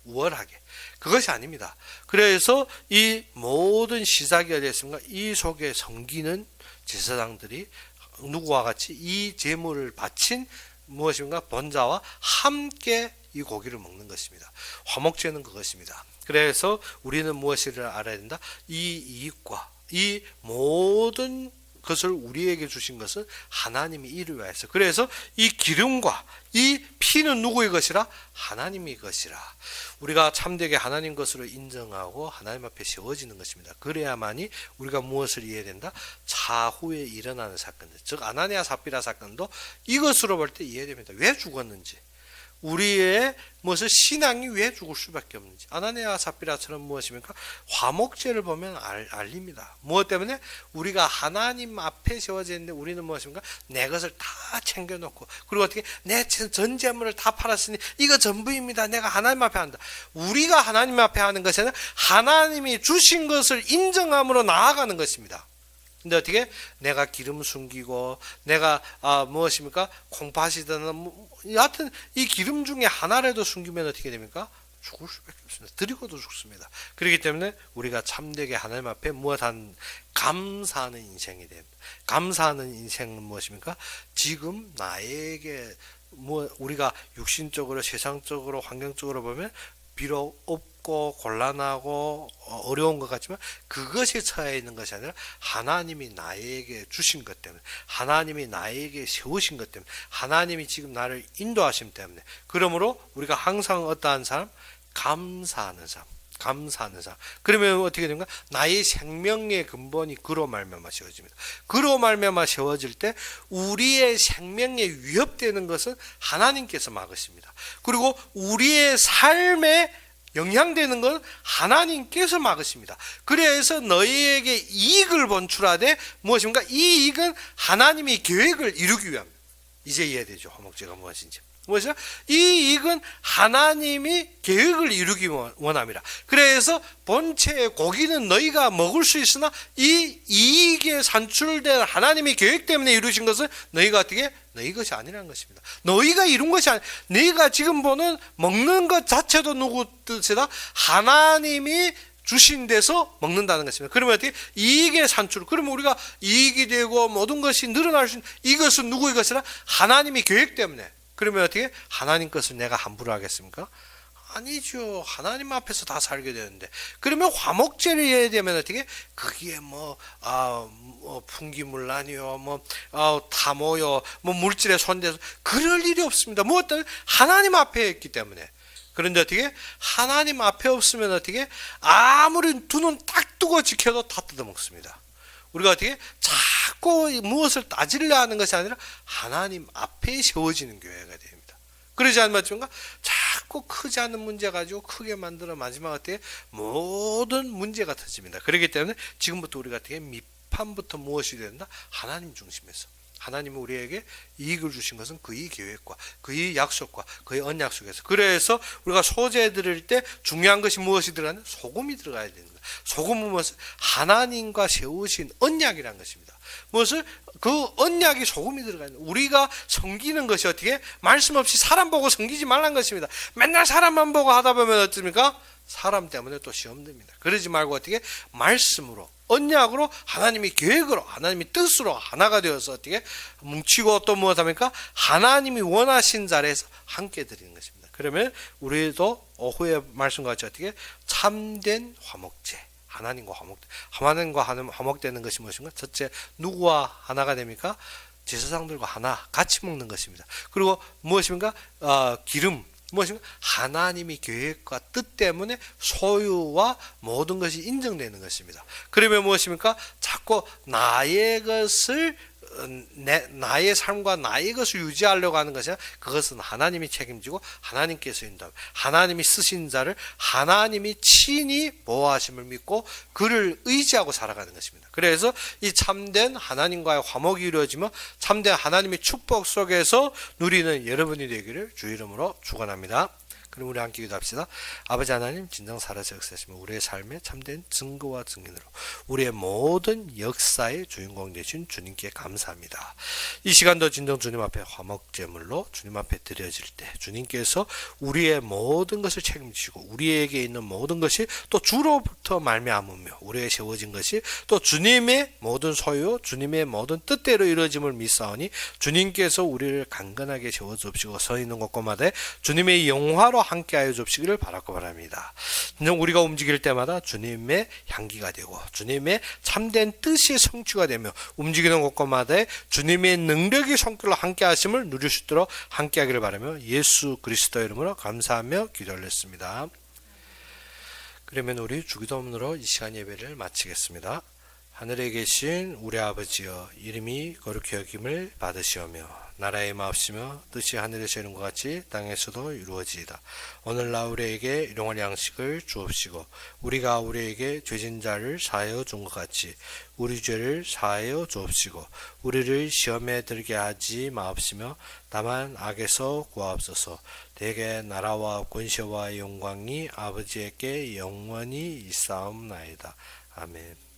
우월하게, 그것이 아닙니다. 그래서 이 모든 시작이 어디 있습니까? 이 속에 섬기는 제사장들이 누구와 같이 이 제물을 바친 무엇인가? 번자와 함께 이 고기를 먹는 것입니다. 화목제는 그것입니다. 그래서 우리는 무엇을 알아야 된다? 이 이익과 이 모든 것을 우리에게 주신 것은 하나님이 이를 위하여서. 그래서 이 기름과 이 피는 누구의 것이라? 하나님의 것이라. 우리가 참되게 하나님 것으로 인정하고 하나님 앞에 세워지는 것입니다. 그래야만이 우리가 무엇을 이해해야 된다? 차후에 일어나는 사건들, 즉 아나니아 삽비라 사건도 이것으로 볼 때 이해됩니다. 왜 죽었는지, 우리의 무엇을 신앙이 왜 죽을 수밖에 없는지. 아나니아 삽비라처럼 무엇입니까? 화목제를 보면 알립니다. 무엇 때문에? 우리가 하나님 앞에 세워져 있는데 우리는 무엇입니까? 내 것을 다 챙겨놓고, 그리고 어떻게 내 전 재물을 다 팔았으니 이거 전부입니다. 내가 하나님 앞에 한다. 우리가 하나님 앞에 하는 것에는 하나님이 주신 것을 인정함으로 나아가는 것입니다. 근데 어떻게 내가 기름 숨기고 내가 무엇입니까? 콩팥이든 여하튼 이 기름 중에 하나라도 숨기면 어떻게 됩니까? 죽을 수밖에 없습니다. 드리고도 죽습니다. 그렇기 때문에 우리가 참되게 하나님 앞에 무엇한 감사하는 인생이 됩니다. 감사하는 인생은 무엇입니까? 지금 나에게 우리가 육신적으로 세상적으로 환경적으로 보면 비록 없고 곤란하고 어려운 것 같지만 그것에 처해 있는 것이 아니라 하나님이 나에게 주신 것 때문에, 하나님이 나에게 세우신 것 때문에, 하나님이 지금 나를 인도하심 때문에, 그러므로 우리가 항상 어떠한 사람? 감사하는 사람. 그러면 어떻게 됩니까? 나의 생명의 근본이 그로 말미암아 세워집니다. 그로 말미암아 세워질 때 우리의 생명에 위협되는 것은 하나님께서 막으십니다. 그리고 우리의 삶에 영향되는 건 하나님께서 막으십니다. 그래서 너희에게 이익을 본출하되 무엇입니까? 이 이익은 하나님이 계획을 이루기 위함. 이제 이해되죠? 화목제가 무엇인지. 무엇이냐? 이 이익은 하나님이 계획을 이루기 원합니다. 그래서 본체의 고기는 너희가 먹을 수 있으나 이 이익에 산출된 하나님의 계획 때문에 이루신 것은 너희가 어떻게? 너희 것이 아니라는 것입니다. 너희가 이룬 것이 아니, 너희가 지금 보는 먹는 것 자체도 누구 뜻이다? 하나님이 주신 데서 먹는다는 것입니다. 그러면 어떻게? 이익의 산출. 그러면 우리가 이익이 되고 모든 것이 늘어날 수 있는 이것은 누구의 것이라? 하나님의 계획 때문에. 그러면 어떻게? 하나님 것을 내가 함부로 하겠습니까? 아니죠. 하나님 앞에서 다 살게 되는데. 그러면 화목제를 해야 되면 어떻게? 그게 풍기물란이요, 탐호요, 물질에 손대서 그럴 일이 없습니다. 어떤 하나님 앞에 있기 때문에. 그런데 어떻게? 하나님 앞에 없으면 어떻게? 아무리 두 눈 딱 뜨고 지켜도 다 뜯어먹습니다. 우리가 어떻게? 자꾸 무엇을 따지려 하는 것이 아니라 하나님 앞에 세워지는 교회가 됩니다. 그러지 않으면 자꾸 크지 않은 문제 가지고 크게 만들어 마지막 어떻게? 모든 문제가 터집니다. 그렇기 때문에 지금부터 우리가 어떻게? 밑판부터 무엇이 된다? 하나님 중심에서. 하나님이 우리에게 이익을 주신 것은 그의 계획과 그의 약속과 그의 언약 속에서. 그래서 우리가 소재 드릴 때 중요한 것이 무엇이 들어가냐? 소금이 들어가야 됩니다. 소금은 무엇을? 하나님과 세우신 언약이라는 것입니다. 무엇을? 그 언약이 소금이 들어가는, 우리가 섬기는 것이 어떻게? 말씀 없이 사람 보고 섬기지 말라는 것입니다. 맨날 사람만 보고 하다 보면 어떻습니까? 사람 때문에 또 시험 됩니다. 그러지 말고 어떻게? 말씀으로, 언약으로, 하나님의 계획으로, 하나님의 뜻으로 하나가 되어서 어떻게? 뭉치고 또 무엇합니까? 하나님이 원하신 자리에서 함께 드리는 것입니다. 그러면 우리도 오후의 말씀과 같이 어떻게? 참된 화목제. 하나님과 화목되는 것이 무엇인가? 첫째, 누구와 하나가 됩니까? 제사장들과 하나 같이 먹는 것입니다. 그리고 무엇입니까? 기름. 무엇인가? 하나님의 계획과 뜻 때문에 소유와 모든 것이 인정되는 것입니다. 그러면 무엇입니까? 자꾸 나의 것을, 나의 삶과 나의 것을 유지하려고 하는 것이 아니라 그것은 하나님이 책임지고 하나님께서 인도합니다. 하나님이 쓰신 자를 하나님이 친히 보호하심을 믿고 그를 의지하고 살아가는 것입니다. 그래서 이 참된 하나님과의 화목이 이루어지며 참된 하나님의 축복 속에서 누리는 여러분이 되기를 주 이름으로 축원합니다. 그럼 우리 함께 기도합시다. 아버지 하나님, 진정 살아서 역사하시며 우리의 삶에 참된 증거와 증인으로 우리의 모든 역사의 주인공 되신 주님께 감사합니다. 이 시간도 진정 주님 앞에 화목제물로 주님 앞에 드려질 때 주님께서 우리의 모든 것을 책임지시고 우리에게 있는 모든 것이 또 주로부터 말미암으며 우리에게 세워진 것이 또 주님의 모든 소유, 주님의 모든 뜻대로 이루어짐을 믿사오니 주님께서 우리를 강건하게 세워 주옵시고 서 있는 곳곳마다 주님의 영화로 함께하여 주시기를 바라고 바랍니다. 우리가 움직일 때마다 주님의 향기가 되고 주님의 참된 뜻이 성취가 되며 움직이는 곳곳마다 주님의 능력이 손길로 함께하심을 누릴 수 있도록 함께하기를 바라며 예수 그리스도의 이름으로 감사하며 기도했습니다. 그러면 우리 주기도문으로 이 시간 예배를 마치겠습니다. 하늘에 계신 우리 아버지여, 이름이 거룩히 여김을 받으시오며 나라의 마옵시며 뜻이 하늘에서 이룬 것 같이 땅에서도 이루어지이다. 오늘날 우리에게 일용할 양식을 주옵시고 우리가 우리에게 죄진 자를 사하여 준 것 같이 우리 죄를 사하여 주옵시고 우리를 시험에 들게 하지 마옵시며 다만 악에서 구하옵소서. 대개 나라와 권세와 영광이 아버지에게 영원히 있사옵나이다. 아멘.